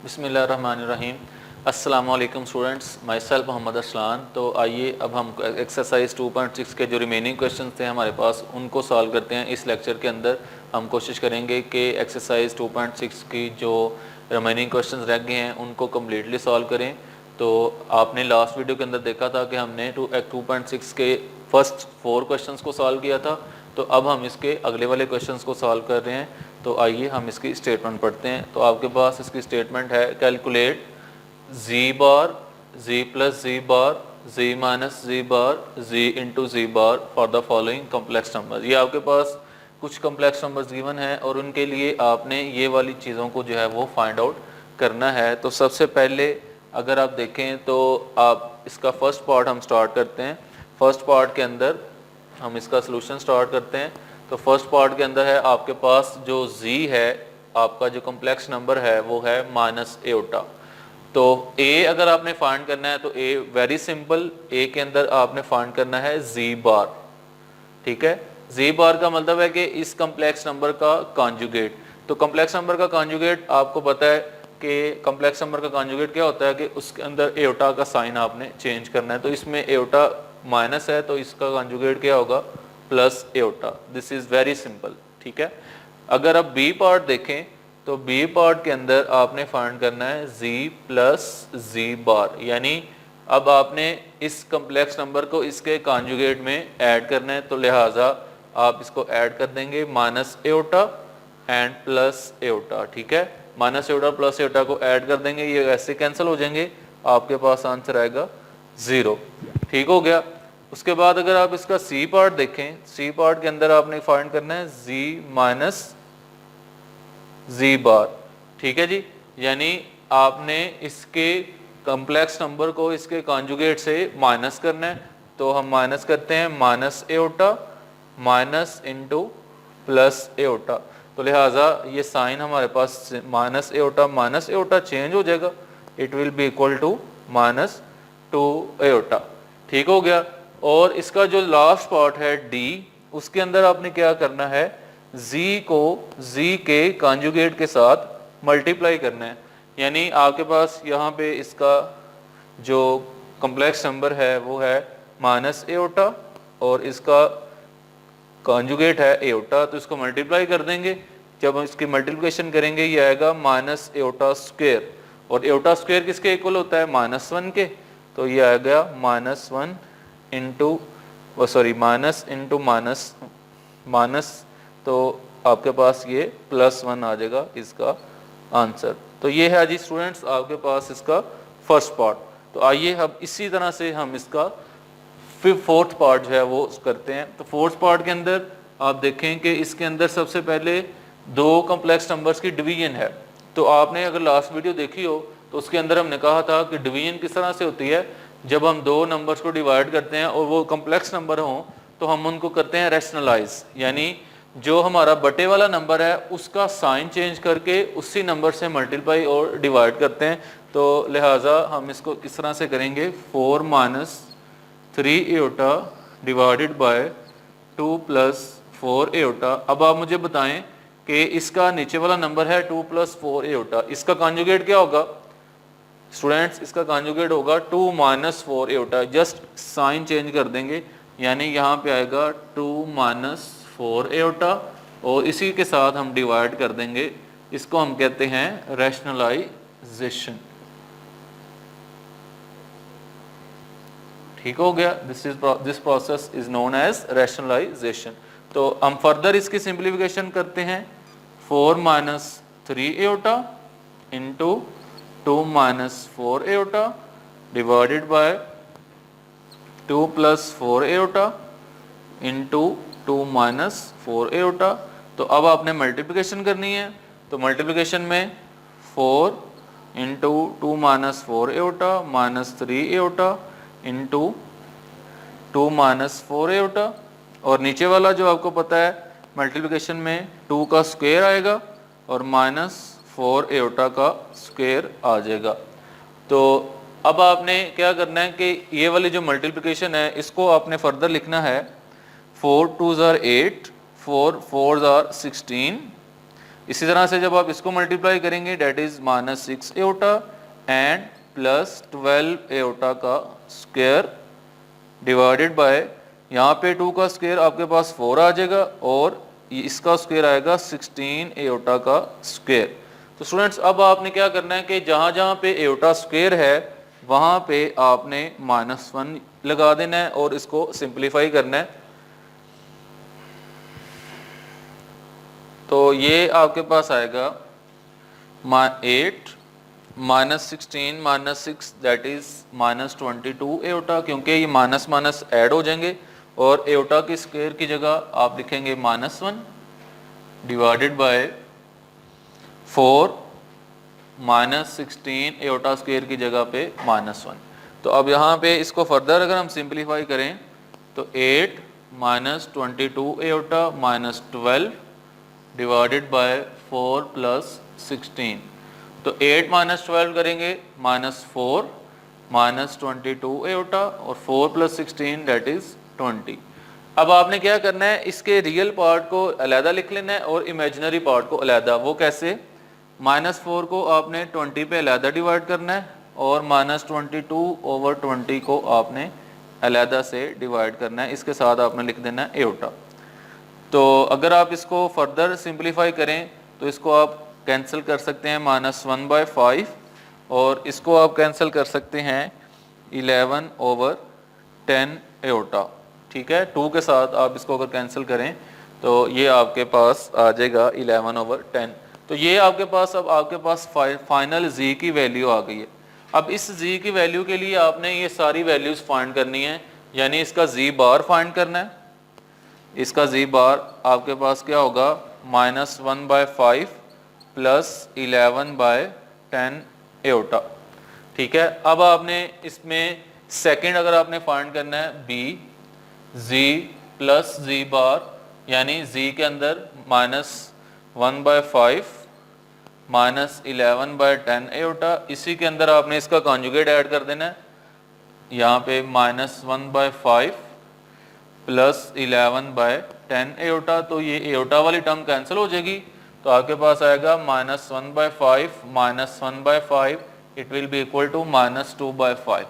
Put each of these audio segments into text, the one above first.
बिस्मिल्लाहिर्रहमानिर्रहीम। अस्सलाम वालेकुम students, myself Mohammad Arsalan. तो आइए अब हम एक्सरसाइज 2.6 के जो रिमेनिंग क्वेश्चंस थे हमारे पास उनको सॉल्व करते हैं। इस लेक्चर के अंदर हम कोशिश करेंगे कि एक्सरसाइज 2.6 की जो रिमेनिंग क्वेश्चंस रह गए हैं उनको कम्प्लीटली सॉल्व करें। तो आपने लास्ट वीडियो के अंदर देखा था कि हमने 2.6 के फर्स्ट 4 क्वेश्चंस को सॉल्व किया था। तो अब हम इसके अगले वाले क्वेश्चंस को सॉल्व कर रहे हैं। तो आइए हम इसकी स्टेटमेंट पढ़ते हैं। तो आपके पास इसकी स्टेटमेंट है, calculate z bar, z plus z bar, z minus z bar, z into z bar for the following complex number. ये आपके पास कुछ कम्प्लेक्स नंबर्स गिवन है और उनके लिए आपने ये वाली चीज़ों को जो है वो फाइंड आउट करना है। तो सबसे पहले अगर आप देखें तो आप इसका फर्स्ट पार्ट हम स्टार्ट करते हैं। फर्स्ट पार्ट के अंदर हम इसका सोल्यूशन स्टार्ट करते हैं। तो फर्स्ट पार्ट के अंदर है आपके पास जो z है, आपका जो कम्प्लेक्स नंबर है वो है माइनस एटा। तो a अगर आपने फाइंड करना है तो a वेरी सिंपल, a के अंदर आपने फाइंड करना है z बार। ठीक है, z बार का मतलब है कि इस कम्प्लेक्स नंबर का कॉन्जुगेट। तो कम्प्लेक्स नंबर का कॉन्जुगेट आपको पता है कि कम्प्लेक्स नंबर का कॉन्जुगेट क्या होता है कि उसके अंदर एटा का साइन आपने चेंज करना है। तो इसमें एटा माइनस है तो इसका कॉन्जुगेट क्या होगा, plus iota. This is very simple. ठीक है, अगर आप बी पार्ट देखें तो बी पार्ट के अंदर आपने फाइंड करना है z प्लस z बार, यानी अब आपने इस कम्प्लेक्स नंबर को इसके कॉन्जुगेट में ऐड करना है। तो लिहाजा आप इसको ऐड कर देंगे minus Etah and plus iota. ठीक है, माइनस एटा प्लस एटा को ऐड कर देंगे, ये ऐसे कैंसिल हो जाएंगे, आपके पास आंसर आएगा 0। ठीक हो गया। उसके बाद अगर आप इसका सी पार्ट देखें, सी पार्ट के अंदर आपने फाइंड करना है z माइनस z बार। ठीक है जी, यानी आपने इसके कम्प्लेक्स नंबर को इसके कॉन्जुगेट से माइनस करना है। तो हम माइनस करते हैं माइनस एटा माइनस इंटू प्लस एटा। तो लिहाजा ये साइन हमारे पास माइनस एटा चेंज हो जाएगा, it will be equal to minus 2 iota. ठीक हो गया। और इसका जो लास्ट पार्ट है d, उसके अंदर आपने क्या करना है, z को z के कॉन्जुगेट के साथ मल्टीप्लाई करना है। यानी आपके पास यहाँ पे इसका जो कम्प्लेक्स नंबर है वो है माइनस एटा और इसका कॉन्जुगेट है एटा, तो इसको मल्टीप्लाई कर देंगे। जब हम इसकी मल्टीप्लिकेशन करेंगे ये आएगा माइनस एटा स्क्वेयर, और एटा स्क्वेयर किसके इक्वल होता है, -1 के। तो ये आ गया -1 into minus into minus minus, तो आपके पास ये +1 आ जाएगा इसका आंसर। तो ये है जी स्टूडेंट्स आपके पास इसका फर्स्ट पार्ट। तो आइए अब इसी तरह से हम इसका फिर फोर्थ पार्ट जो है वो करते हैं। तो फोर्थ पार्ट के अंदर आप देखें कि इसके अंदर सबसे पहले 2 कम्प्लेक्स नंबर्स की डिवीजन है। तो आपने अगर लास्ट वीडियो देखी हो तो उसके अंदर हमने कहा था कि डिवीजन किस तरह से होती है, जब हम 2 नंबर्स को डिवाइड करते हैं और वो कम्प्लेक्स नंबर हों तो हम उनको करते हैं रैशनलाइज, यानी जो हमारा बटे वाला नंबर है उसका साइन चेंज करके उसी नंबर से मल्टीप्लाई और डिवाइड करते हैं। तो लिहाजा हम इसको किस तरह से करेंगे, 4 minus 3 Etah divided by 2 plus 4 एटा। अब आप मुझे बताएं कि इसका नीचे वाला नंबर है 2 प्लस 4 एटा, इसका कॉन्जुगेट क्या होगा स्टूडेंट्स, इसका कॉन्जुगेट होगा 2 माइनस 4 एटा। जस्ट साइन चेंज कर देंगे, यानी यहाँ पे आएगा 2 माइनस 4 एटा और इसी के साथ हम डिवाइड कर देंगे। इसको हम कहते हैं रैशनलाइजेशन। ठीक हो गया, this process is known as rationalisation. तो हम फर्दर इसकी सिंप्लीफिकेशन करते हैं, 4 minus 3 Etah into 2 minus 4 Etah divided by 2 plus 4 Etah into 2 minus 4 एटा। तो अब आपने मल्टीप्लिकेशन करनी है। तो मल्टीप्लिकेशन में 4 इंटू 2 माइनस 4 एटा माइनस 3 एटा इंटू 2 माइनस 4 एटा, और नीचे वाला जो आपको पता है मल्टीप्लिकेशन में 2 का स्क्वायर आएगा और माइनस 4 एटा का स्क्वायर आ जाएगा। तो अब आपने क्या करना है कि ये वाली जो मल्टीप्लिकेशन है इसको आपने फर्दर लिखना है, 4 2s are 8, 4 4s are 16 इसी तरह से जब आप इसको मल्टीप्लाई करेंगे that is -6 iota and plus 12 iota का स्क्वायर डिवाइडेड बाय, यहाँ पे 2 का स्क्वायर आपके पास 4 आ जाएगा और इसका स्क्वायर आएगा 16 एओटा का स्क्वायर। तो स्टूडेंट्स अब आपने क्या करना है कि जहाँ जहाँ पे एओटा स्क्वायर है वहाँ पे आपने -1 लगा देना है और इसको सिंप्लीफाई करना है। तो ये आपके पास आएगा 8 -16 -6 दैट इज -22 एओटा, क्योंकि ये माइनस माइनस ऐड हो जाएंगे और एओटा के स्क्वायर की जगह आप लिखेंगे -1 डिवाइडेड बाय 4 -16 एओटा स्क्वायर की जगह पे -1। तो अब यहाँ पे इसको फर्दर अगर हम सिंप्लीफाई करें तो 8 -22 एओटा -12 डिवाइडेड बाय 4 + 16। तो 8 -12 करेंगे -4 -22 एओटा और 4 + 16 दैट इज 20। अब आपने क्या करना है, इसके रियल पार्ट को अलहदा लिख लेना है और इमेजिनरी पार्ट को अलहदा। वो कैसे? -4 को आपने 20 पे अलहदा डिवाइड करना है और -22/20 को आपने अलहदा से डिवाइड करना है। इसके साथ आपने लिख देना है एओटा। तो अगर आप इसको फर्दर सिंप्लीफाई करें तो इसको आप कैंसिल कर सकते हैं -1/5 और इसको आप कैंसिल कर सकते हैं 11/10 एओटा। ठीक है, 2 के साथ आप इसको अगर कैंसिल करें तो ये आपके पास आ जाएगा 11/10। तो ये आपके पास अब आपके पास फाइनल z की वैल्यू आ गई है। अब इस z की वैल्यू के लिए आपने ये सारी वैल्यूज फाइंड करनी है, यानी इसका z बार फाइंड करना है। इसका z बार आपके पास क्या होगा, -1/5 + 11/10 एओटा। ठीक है, अब आपने इसमें सेकंड अगर आपने फाइंड करना है b z + z बार, यानी z के अंदर -1/5 -11/10 एओटा, इसी के अंदर आपने इसका कॉन्जुगेट ऐड कर देना है। यहाँ पे -1/5 + 11/10 एओटा, तो ये एओटा वाली टर्म कैंसिल हो जाएगी। तो आपके पास आएगा -1/5 -1/5 it will be equal to -2/5।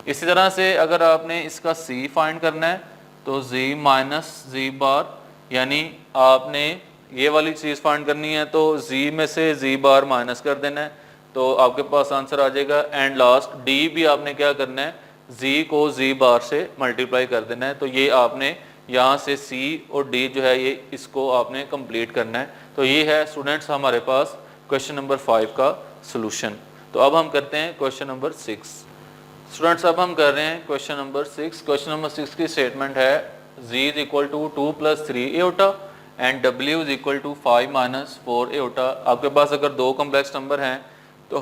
इसी तरह से अगर आपने इसका c फाइंड करना है तो z -z बार, यानी आपने ये वाली चीज़ फाइंड करनी है तो z में से z बार माइनस कर देना है, तो आपके पास आंसर आ जाएगा। एंड लास्ट d भी आपने क्या करना है, z को z बार से मल्टीप्लाई कर देना है। तो ये आपने यहाँ से c और d जो है ये इसको आपने कंप्लीट करना है। तो ये है स्टूडेंट्स हमारे पास क्वेश्चन नंबर 5 का सोल्यूशन। तो अब हम करते हैं क्वेश्चन नंबर 6। स्टूडेंट्स अब हम कर रहे हैं क्वेश्चन नंबर 6। क्वेश्चन नंबर 6 की स्टेटमेंट है z = 2 + 3 aorta and w = 5 - 4 aorta. आपके पास अगर दो कम्प्लेक्स नंबर हैं तो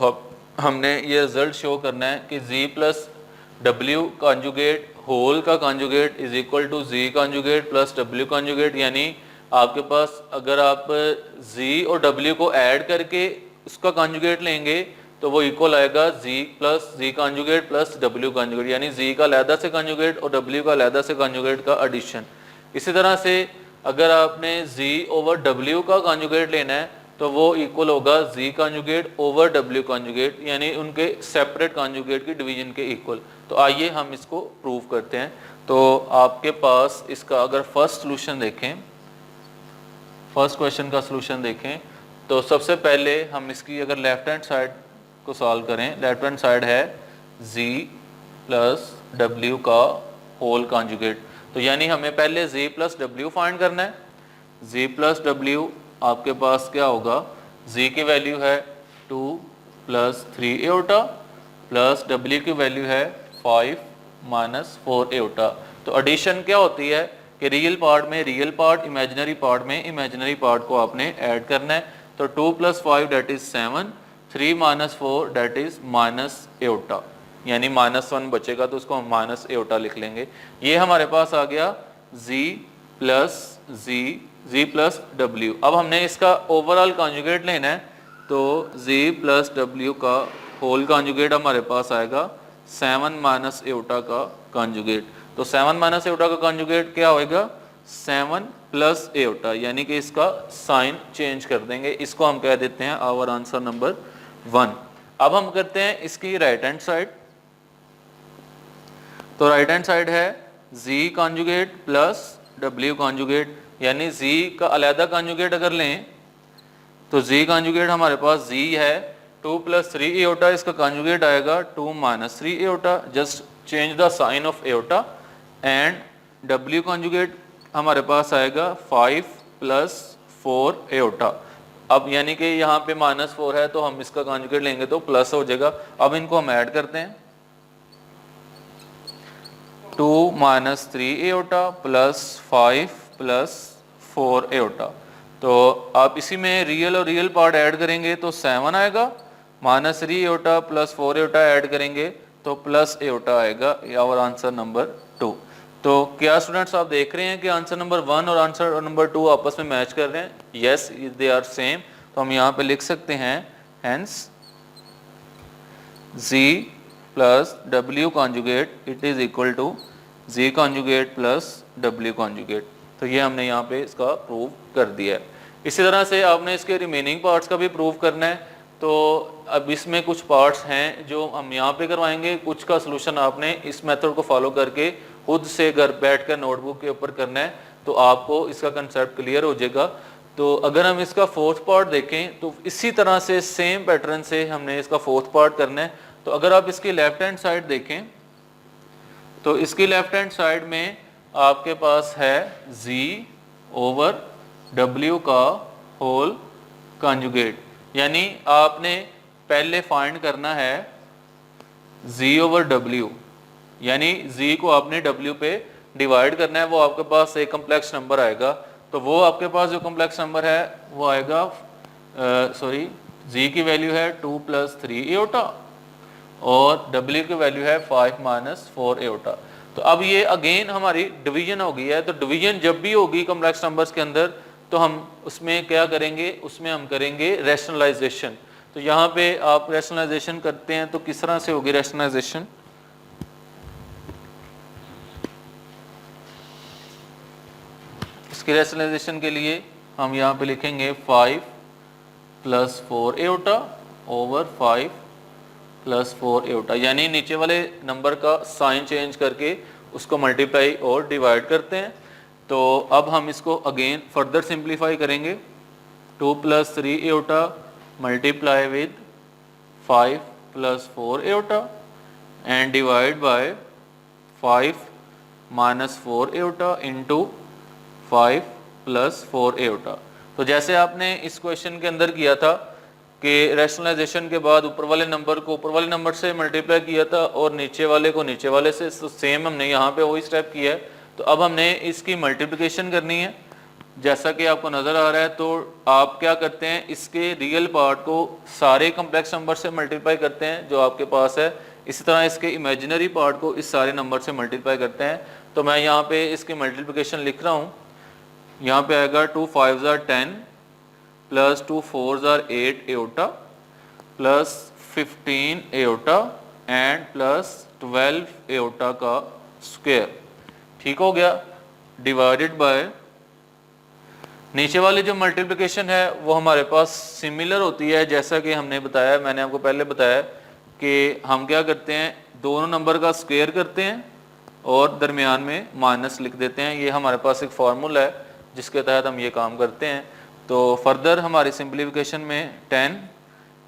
हमने ये रिजल्ट शो करना है कि z + w कॉन्जुगेट होल का conjugate is equal to z conjugate + w conjugate, यानी आपके पास अगर आप z और w को ऐड करके उसका कॉन्जुगेट लेंगे तो वो इक्वल आएगा z + z conjugate + w conjugate, यानी z का अलहदा से कॉन्जुगेट और w का अलहदा से कॉन्जुगेट का एडिशन। इसी तरह से अगर आपने z/w का कॉन्जुगेट लेना है तो वो इक्वल होगा z conjugate over w conjugate, यानी उनके सेपरेट कॉन्जुगेट की डिवीजन के इक्वल। तो आइए हम इसको प्रूव करते हैं। तो आपके पास इसका अगर फर्स्ट सोल्यूशन देखें, फर्स्ट क्वेश्चन का सोल्यूशन देखें तो सबसे पहले हम इसकी अगर लेफ्ट हैंड साइड को सॉल्व करें, लेफ्ट हैंड साइड है z + w का होल कॉन्जुगेट। तो यानी हमें पहले z + w फाइंड करना है। z + w आपके पास क्या होगा, z की वैल्यू है 2 + 3 एओटा प्लस w की वैल्यू है 5 - 4 एओटा। तो एडिशन क्या होती है कि रियल पार्ट में रियल पार्ट, इमेजिनरी पार्ट में इमेजिनरी पार्ट को आपने ऐड करना है। तो 2 + 5 that is 7, 3 - 4 that is - aorta, यानी -1 बचेगा तो उसको हम माइनस एओटा लिख लेंगे। ये हमारे पास आ गया z + w। अब हमने इसका ओवरऑल कॉन्जुगेट लेना है तो z + w का होल कॉन्जुगेट हमारे पास आएगा 7 - एओटा का कॉन्जुगेट। तो 7 - एओटा का कॉन्जुगेट क्या होएगा, 7 प्लस एओटा, यानी कि इसका साइन चेंज कर देंगे। इसको हम कह देते हैं आवर आंसर नंबर 1। अब हम करते हैं इसकी राइट हैंड साइड। तो राइट हैंड साइड है z conjugate plus w conjugate, यानी z का अलहदा कॉन्जुगेट अगर लें तो z कॉन्जुगेट हमारे पास z है 2 + 3 एओटा, इसका कॉन्जुगेट आएगा 2 - 3 iota, just change the sign of iota. And w conjugate हमारे पास आएगा 5 + 4 एओटा। अब यानी कि यहाँ पे -4 है तो हम इसका कॉन्जुगेट लेंगे तो प्लस हो जाएगा। अब इनको हम ऐड करते हैं 2 - 3 एओटा प्लस 5 + 4 एओटा। तो आप इसी में रियल और रियल पार्ट ऐड करेंगे तो 7 आएगा, -3 एओटा प्लस 4 एओटा ऐड करेंगे तो प्लस एओटा आएगा। Our answer number 2। तो क्या स्टूडेंट्स आप देख रहे हैं कि आंसर नंबर 1 और आंसर नंबर 2 आपस में मैच कर रहे हैं? Yes, they are same. तो हम यहाँ पे लिख सकते हैं hence z plus w conjugate it is equal to z conjugate plus w conjugate. तो ये हमने यहाँ पे इसका प्रूव कर दिया है। इसी तरह से आपने इसके रिमेनिंग पार्ट्स का भी प्रूव करना है। तो अब इसमें कुछ पार्ट्स हैं जो हम यहाँ पे करवाएंगे, कुछ का सलूशन आपने इस मेथड को फॉलो करके खुद से घर बैठकर नोटबुक के ऊपर करना है, तो आपको इसका कंसेप्ट क्लियर हो जाएगा। तो अगर हम इसका फोर्थ पार्ट देखें तो इसी तरह से सेम पैटर्न से हमने इसका फोर्थ पार्ट करना है। तो अगर आप इसकी लेफ्ट हैंड साइड देखें तो इसकी लेफ्ट हैंड साइड में आपके पास है z/w का होल कॉन्जुगेट, यानी आपने पहले फाइंड करना है z/w, यानी z को आपने w पे डिवाइड करना है। वो आपके पास एक कम्प्लेक्स नंबर आएगा, तो वो आपके पास जो कम्प्लेक्स नंबर है वो आएगा z की वैल्यू है 2 + 3 एओटा और w की वैल्यू है 5 - 4 एओटा। तो अब ये अगेन हमारी डिवीजन हो गई है। तो डिवीजन जब भी होगी कम्प्लेक्स नंबर्स के अंदर तो हम उसमें क्या करेंगे, उसमें हम करेंगे रैशनलाइजेशन। तो यहाँ पे आप रैशनलाइजेशन करते हैं तो किस तरह से होगी रैशनलाइजेशन? इसकी रैशनलाइजेशन के लिए हम यहाँ पे लिखेंगे 5 + 4 एओटा ओवर 5 + 4 एओटा, यानी नीचे वाले नंबर का साइन चेंज करके उसको मल्टीप्लाई और डिवाइड करते हैं। तो अब हम इसको अगेन फर्दर सिंप्लीफाई करेंगे। 2 + 3 aorta multiply with 5 + 4 aorta and divide by 5 - 4 aorta into 5 + 4 aorta. तो जैसे आपने इस क्वेश्चन के अंदर किया था कि रैशनलाइजेशन के बाद ऊपर वाले नंबर को ऊपर वाले नंबर से मल्टीप्लाई किया था और नीचे वाले को नीचे वाले से, तो सेम हमने यहाँ पे वही स्टेप किया है। तो अब हमने इसकी मल्टीप्लिकेशन करनी है जैसा कि आपको नज़र आ रहा है। तो आप क्या करते हैं, इसके रियल पार्ट को सारे कम्प्लेक्स नंबर से मल्टीप्लाई करते हैं जो आपके पास है, इसी तरह इसके इमेजिनरी पार्ट को इस सारे नंबर से मल्टीप्लाई करते हैं। तो मैं यहाँ पे इसकी मल्टीप्लिकेशन लिख रहा हूँ। यहाँ पे आएगा 2 × 5 = 10 plus 2 × 4 = 8 aorta plus 15 aorta and plus 12 iota का स्क्वायर। ठीक हो गया, डिवाइडेड बाय नीचे वाली जो मल्टीप्लिकेशन है वो हमारे पास सिमिलर होती है, जैसा कि हमने बताया, मैंने आपको पहले बताया कि हम क्या करते हैं, दोनों नंबर का स्क्वायर करते हैं और दरमियान में माइनस लिख देते हैं। ये हमारे पास एक फार्मूला है जिसके तहत हम ये काम करते हैं। तो फर्दर हमारी सिंप्लीफिकेशन में 10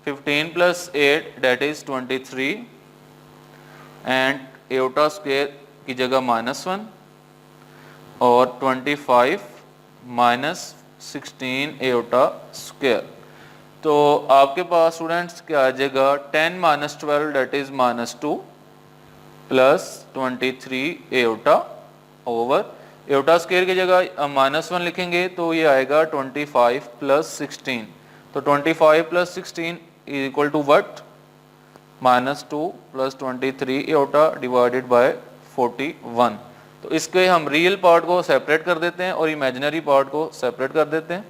15 + 8 that is 23 and aorta square की जगह -1 और 25 - 16 एओटा स्क्वायर। तो आपके पास स्टूडेंट्स क्या आ जाएगा, 10 - 12 that is -2 plus 23 aorta over aorta square की जगह -1 लिखेंगे तो ये आएगा 25 + 16। तो 25 + 16 is equal to what, -2 + 23 iota divided by 41। तो इसके हम रियल पार्ट को सेपरेट कर देते हैं और इमेजिनरी पार्ट को सेपरेट कर देते हैं।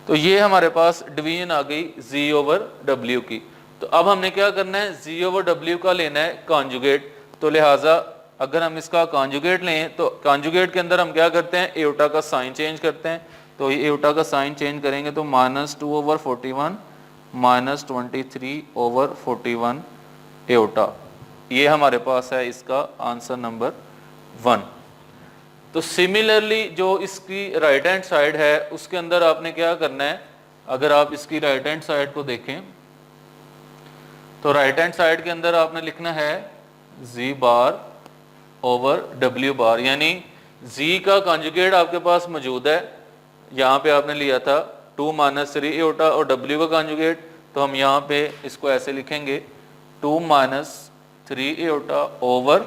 तो ये हमारे पास डिवीजन आ गई z/w की। तो अब हमने क्या करना है, z/w का लेना है कॉन्जुगेट। तो लिहाजा अगर हम इसका कॉन्जुगेट लें तो कॉन्जुगेट के अंदर हम क्या करते हैं, एयोटा का साइन चेंज करते हैं। तो ये एयोटा का साइन चेंज करेंगे तो -2/41 -23/41 एयोटा, ये हमारे पास है इसका आंसर नंबर 1। तो सिमिलरली जो इसकी राइट हैंड साइड है उसके अंदर आपने क्या करना है, अगर आप इसकी राइट हैंड साइड को देखें तो राइट हैंड साइड के अंदर आपने लिखना है z/w⁻, यानी z का कॉन्जुगेट आपके पास मौजूद है, यहाँ पे आपने लिया था 2 - 3 एयोटा, और w का कॉन्जुगेट तो हम यहाँ पे इसको ऐसे लिखेंगे 2 - 3 एयोटा ओवर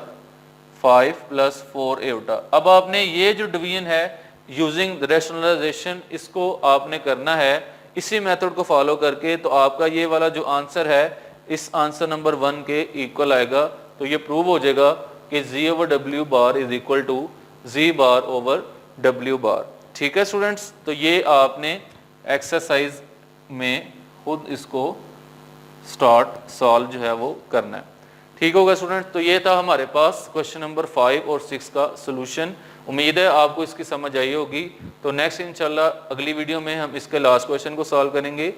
5 + 4 एयोटा। अब आपने ये जो डिवीजन है यूजिंग रैशनलाइजेशन, इसको आपने करना है इसी मेथड को फॉलो करके, तो आपका ये वाला जो आंसर है इस आंसर नंबर 1 के इक्वल आएगा। तो ये प्रूव हो जाएगा कि z/w⁻ is equal to z/w⁻। ठीक है स्टूडेंट्स, तो ये आपने एक्सरसाइज में खुद इसको स्टार्ट सॉल्व जो है वो करना है। ठीक होगा स्टूडेंट, तो ये था हमारे पास क्वेश्चन नंबर 5 और 6 का सोल्यूशन। उम्मीद है आपको इसकी समझ आई होगी। तो नेक्स्ट इंशाल्लाह अगली वीडियो में हम इसके लास्ट क्वेश्चन को सॉल्व करेंगे।